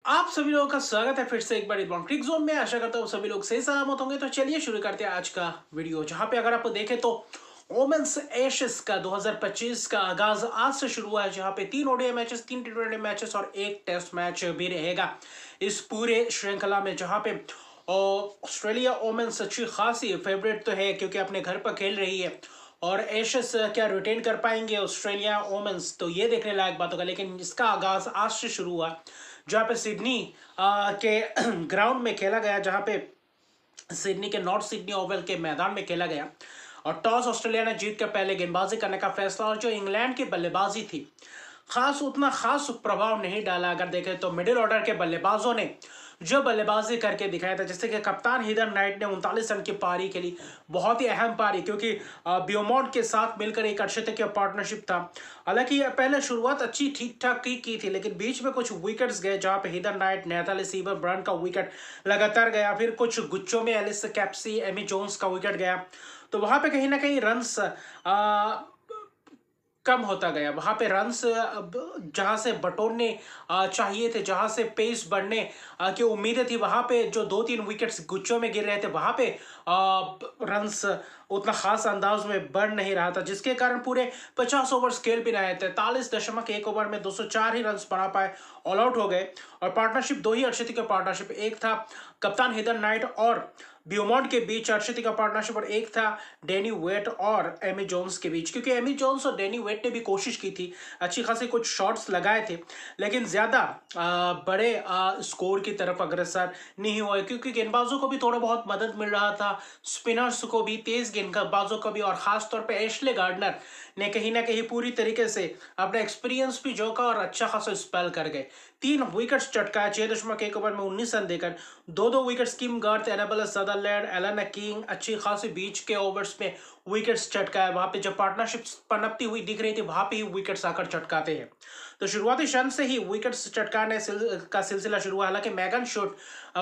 आप सभी लोगों का स्वागत है फिर से एक बार इस क्रिक जोन में। आशा करता हूँ सभी लोग सही सलामत होंगे। तो चलिए शुरू करते हैं आज का वीडियो, जहां पे अगर आप देखें तो वोमेन्स एशेस का 2025 का आगाज आज से शुरू हुआ है, जहां पे 3 ओडीआई मैचेस, 3 टी20 मैचेस और 1 टेस्ट मैच भी रहेगा इस पूरे श्रृंखला में। जहां पे ऑस्ट्रेलिया वोमेन्स अच्छी खासी फेवरेट तो है क्योंकि अपने घर पर खेल रही है, और एशेस क्या रिटेन कर पाएंगे ऑस्ट्रेलिया वोमेन्स, तो ये देखने लायक बात होगा। लेकिन इसका आगाज आज से शुरू हुआ जहाँ पे सिडनी के ग्राउंड में खेला गया, जहाँ पे सिडनी के नॉर्थ सिडनी ओवल के मैदान में खेला गया, और टॉस ऑस्ट्रेलिया ने जीत कर पहले गेंदबाजी करने का फैसला। और जो इंग्लैंड की बल्लेबाजी थी, उतना खास प्रभाव नहीं डाला। अगर देखें तो मिडिल ऑर्डर के बल्लेबाजों ने जो बल्लेबाजी करके दिखाया था, जैसे कि कप्तान हीदर नाइट ने 39 रन की पारी खेली, बहुत ही अहम पारी, क्योंकि ब्यूमॉन्ट के साथ मिलकर एक अच्छे तरीके का पार्टनरशिप था। हालांकि पहले शुरुआत अच्छी ठीक ठाक की थी, लेकिन बीच में कुछ विकेट्स गए, जहां पे हीदर नाइट, नेथल सीवर ब्रांड का विकेट लगातार गया, फिर कुछ गुच्छों में एलिस कैप्सी, एमी जोन्स का विकेट गया, तो वहां पे कहीं ना कहीं रन्स कम होता गया। वहां पे रन्स जहां से बटोरने चाहिए थे, जहां से पेस बढ़ने की उम्मीदें थी, वहां पे जो 2-3 विकेट्स गुच्छों में गिर रहे थे, वहां पे रन्स उतना खास अंदाज में बढ़ नहीं रहा था, जिसके कारण पूरे 50 ओवर्स खेल भी रहे थे। 43.1 ओवर में 204 ही रन बना पाए, ऑल आउट हो गए। और पार्टनरशिप दो ही अर्शदीप का पार्टनरशिप, एक था कप्तान हीदर नाइट और ब्यूमॉन्ट के बीच अर्शदीप का पार्टनरशिप, और एक था डैनी वेट और एमी जोन्स के बीच, क्योंकि एमी जोन्स और डैनी वेट ने भी कोशिश की थी, अच्छी खासी कुछ शॉट्स लगाए थे, लेकिन ज्यादा बड़े स्कोर की तरफ अग्रसर नहीं हुए, क्योंकि गेंदबाजों को भी थोड़ा बहुत मदद मिल रहा था, स्पिनर्स को भी, तेज गेंदबाजों को भी, और खासतौर पे एशले गार्डनर ने कहीं ना कहीं पूरी तरीके से अपना एक्सपीरियंस भी जोका और अच्छा खासा स्पेल कर गए। 3 विकेट्स चटकाए 6.1 ओवर में 19 रन देकर, 2 wickets Kim Garth, Annabel Sutherland, Alana King अच्छी खासी बीच के ओवर्स में विकेट्स चटकाए। वहां पे जब पार्टनरशिप पनपती हुई दिख रही थी, वहां पे ही विकेट्स आकर चटकाते हैं। तो शुरुआती क्षण से ही विकेट्स चटकाने का सिलसिला शुरू हुआ। हालांकि मैगन शॉट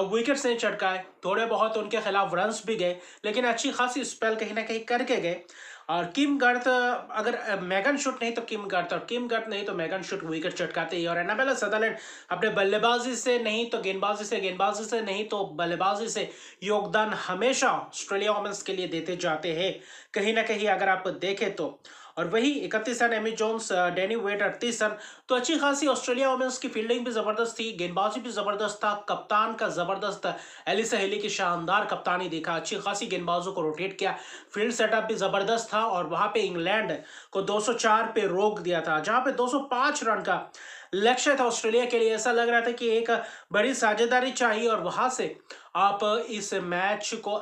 विकेट्स नहीं चटकाए, थोड़े बहुत उनके खिलाफ रन्स भी गए, लेकिन अच्छी खासी स्पेल कहीं ना कहीं करके गए। और किम गर्थ, अगर मैगन शॉट नहीं तो किम गर्थ, और किम गर्थ नहीं तो मैगन शॉट विकेट चटकाते ही। और एनाबेला सदरलैंड अपने बल्लेबाजी से नहीं तो गेंदबाजी से, गेंदबाजी से नहीं तो बल्लेबाजी से योगदान हमेशा ऑस्ट्रेलिया वोमेन्स के लिए देते जाते हैं कहीं ना कहीं, अगर आप देखें तो। और वही 31 run Amy Jones, Danni Wyatt 38 run, तो अच्छी खासी ऑस्ट्रेलिया वोमेन्स की फील्डिंग भी जबरदस्त थी, गेंदबाजी भी जबरदस्त था, कप्तान का जबरदस्त, एलिसा हेली की शानदार कप्तानी देखा, अच्छी खासी गेंदबाजों को रोटेट किया, फील्ड सेटअप भी जबरदस्त था, और वहां पे इंग्लैंड को 204 पे रोक दिया था, जहां पे 205 रन का लक्ष्य था ऑस्ट्रेलिया के लिए। ऐसा लग रहा था कि एक बड़ी साझेदारी चाहिए, और वहां से आप इस मैच को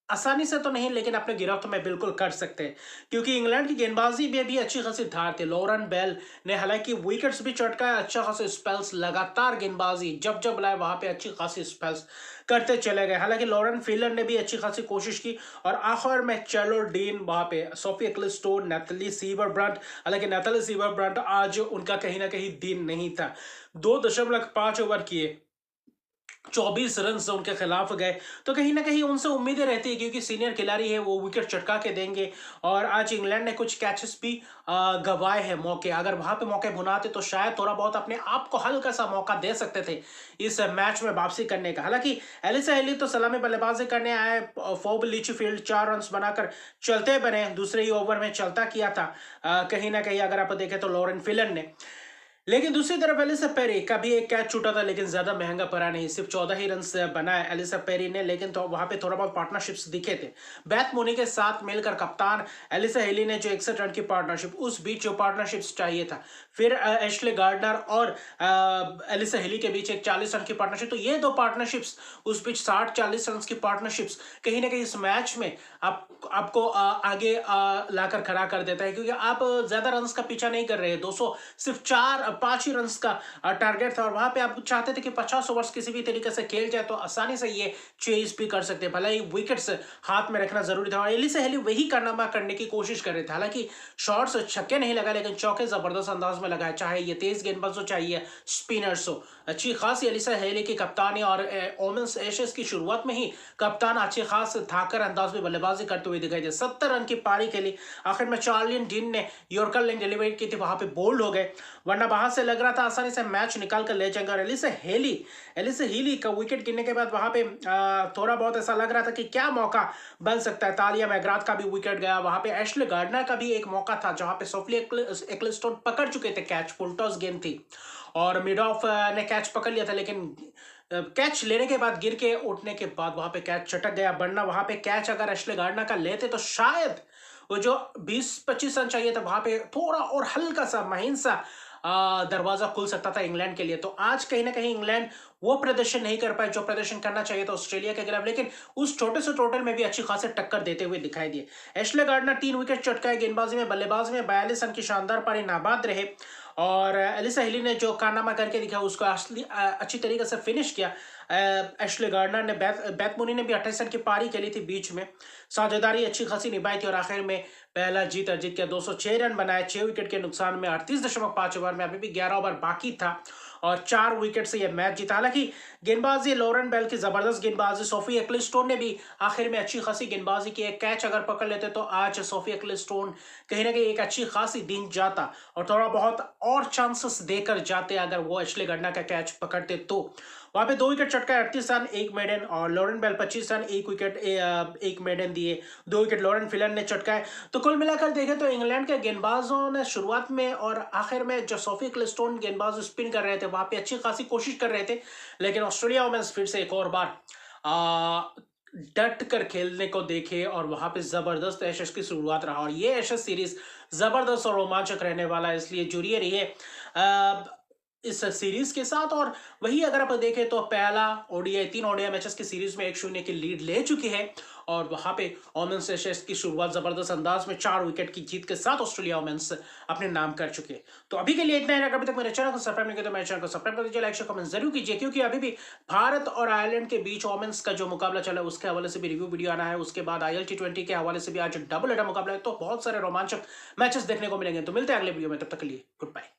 आसानी से तो नहीं, लेकिन अपने गिरफ्त में बिल्कुल कर सकते हैं, क्योंकि इंग्लैंड की गेंदबाजी में भी अच्छी खासी धार थी। लॉरेन बेल ने हालांकि विकेट्स भी चटकाया, अच्छा खासे स्पेल्स, लगातार गेंदबाजी जब जब लाए वहां पे अच्छी खासी स्पेल्स करते चले गए। हालांकि लॉरेन फिलर ने भी अच्छी खासी कोशिश की, और आखिर में चैलो डीन वहां पे, सोफी एक्लिस्टो, नैथली सीवर ब्रंट, हालांकि नैथली सीवर ब्रंट आज उनका कहीं ना कहीं दिन नहीं था, 2.5 ओवर किए, 24 रन से उनके खिलाफ गए, तो कहीं ना कहीं उनसे उम्मीदें रहती है, क्योंकि सीनियर खिलाड़ी है, वो विकेट चटका के देंगे। और आज इंग्लैंड ने कुछ कैचेस भी गंवाए हैं मौके, अगर वहां पे मौके भुनाते तो शायद थोड़ा बहुत अपने आप को हल्का सा मौका दे सकते थे इस मैच में वापसी करने का। हालांकि एलिसा हेली तो सलामी बल्लेबाजी करने आए, फोब लिचफील्ड 4 रन बनाकर चलते बने, दूसरे ही ओवर में चलता किया था कहीं ना कहीं, अगर आप देखें तो लॉरेन फिलन ने। लेकिन दूसरी तरफ एलिसा पेरी का भी एक कैच छूटा था, लेकिन ज्यादा महंगा पड़ा नहीं, सिर्फ 14 ही रन बनाए एलिसा पेरी ने, लेकिन तो वहां पे थोड़ा बहुत पार्टनरशिप्स दिखे थे। बैथ मोनी के साथ मिलकर कप्तान एलिसा हेली ने जो 61 रन की पार्टनरशिप, उस बीच जो पार्टनरशिप्स चाहिए था, फिर एशले गार्डनर और एलिसा हेली के बीच एक 40 रन की पार्टनरशिप, तो ये दो पार्टनरशिप्स, उस बीच 60-40 रन की पार्टनरशिप्स कहीं ना कहीं इस मैच में आपको आगे लाकर खड़ा कर देता है, क्योंकि आप ज्यादा रन का पीछा नहीं कर रहे हैं। 200 सिर्फ 5 ही रन का टारगेट था, और वहां पे आप चाहते थे कि 50 ओवर्स किसी भी तरीके से खेल जाए तो आसानी से ये चेज भी कर सकते हैं, भले ही विकेट्स हाथ में रखना जरूरी था। और एलिसा हेली वही कारनामा करने की कोशिश कर रहे थे, हालांकि शॉट्स छक्के नहीं लगा, लेकिन चौके जबरदस्त अंदाज में लगाए, चाहे ये तेज गेंदबाज हो, चाहिए स्पिनर्स हो। अच्छी खासी एलिसा हेली की कप्तानी, और वोमेन्स एशेस की शुरुआत में ही कप्तान अच्छे खास थाकर अंदाज में बल्लेबाजी करते हुए दिखाई दे। 70 रन की पारी खेली, आखिर में चार्लियन डीन ने यॉर्कर लेग डिलीवरी की थी, वहां पे बोल्ड हो गए, वरना वहां से लग रहा था आसानी से मैच निकाल कर ले जाएंगे। और एलिसे हीली का विकेट गिरने के बाद वहां पे थोड़ा बहुत ऐसा लग रहा था कि क्या मौका बन सकता है। तालिया मैग्राथ का भी विकेट गया, वहां पे एशले गार्डनर का भी एक मौका था जहां पे सोफी एक्लिस्टोन पकड़ चुके थे कैच, फुल टॉस गेंद थी और मिड ऑफ ने कैच पकड़ लिया था, लेकिन कैच लेने के बाद गिर के उठने के बाद वहां पे कैच चटक गया। वरना वहां पे कैच अगर एशले गार्डनर का लेते तो शायद वो जो 20-25 रन चाहिए था वहां पे थोड़ा और हल्का सा महीन सा दरवाजा खुल सकता था इंग्लैंड के लिए। तो आज कहीं ना कहीं इंग्लैंड वो प्रदर्शन नहीं कर पाए जो प्रदर्शन करना चाहिए था ऑस्ट्रेलिया के खिलाफ, लेकिन उस छोटे से टोटल में भी अच्छी खासी टक्कर देते हुए दिखाई दिए। एशले गार्डनर 3 विकेट चटकाए, गेंदबाजी में बल्लेबाजी में 42 रन की शानदार पारी नाबाद रहे और एलिसा हिली ने जो कारनामा करके दिखा उसको असली अच्छी तरीके से फिनिश किया। एशले गार्डनर ने बेथ मूनी ने भी 28 रन की पारी खेली थी बीच में, साझेदारी अच्छी खासी निभाई थी और आखिर में पहला जीत अर्जित किया, 206 रन बनाए 6 विकेट के नुकसान में 38.5 ओवर में, अभी भी 11 ओवर बाकी था और 4 विकेट से यह मैच जीता। हालांकि गेंदबाजी लॉरेन बेल की जबरदस्त गेंदबाजी, सोफी एक्लिस्टोन ने भी आखिर में अच्छी खासी गेंदबाजी की, एक कैच अगर पकड़ लेते तो आज सोफी एक्लिस्टोन कहीं ना कहीं एक अच्छी खासी दिन जाता और थोड़ा बहुत और चांसेस देकर जाते अगर वो एशले गार्डनर का कैच पकड़ते तो। वहां पे 2 विकेट चटकाए, 38 रन 1 मेडन और Lauren Bell 25 run 1 wicket 1 maiden दिए, 2 विकेट लॉरेन फिलन ने चटकाए। तो कुल मिलाकर देखें तो इंग्लैंड के गेंदबाजों ने शुरुआत में और आखिर में जो सोफी एक्लिस्टोन गेंदबाज स्पिन कर रहे थे वहां पे अच्छी खासी कोशिश कर रहे थे, लेकिन ऑस्ट्रेलिया वुमेन्स फिर से एक और बार डट कर खेलने को देखे और वहां पे जबरदस्त एशेस की शुरुआत रहा और ये एशेस सीरीज जबरदस्त और रोमांचक रहने वाला है, इसलिए जुड़िए रहिए इस सीरीज के साथ। और वही अगर आप देखें तो पहला ओडीआई 3 ओडीआई मैचेस की सीरीज में 1-0 की लीड ले चुकी है और वहां पे वुमेन्स एशेस की शुरुआत जबरदस्त अंदाज में 4 विकेट की जीत के साथ ऑस्ट्रेलिया वुमेन्स अपने नाम कर चुके हैं। तो अभी के लिए इतना है, अगर अभी तक मेरे चैनल को सब्सक्राइब नहीं किया तो मेरे चैनल को सब्सक्राइब कर दीजिए, लाइक शेयर कमेंट जरूर कीजिए, क्योंकि अभी भी भारत और आयरलैंड के बीच वुमेन्स का जो मुकाबला चला है उसके हवाले से भी रिव्यू वीडियो आना है। उसके बाद IL T20 के हवाले से भी आज डबल हेडर मुकाबला है, तो बहुत सारे रोमांचक मैचेस देखने को मिलेंगे। तो मिलते हैं अगले वीडियो में, तब तक के लिए गुड बाय।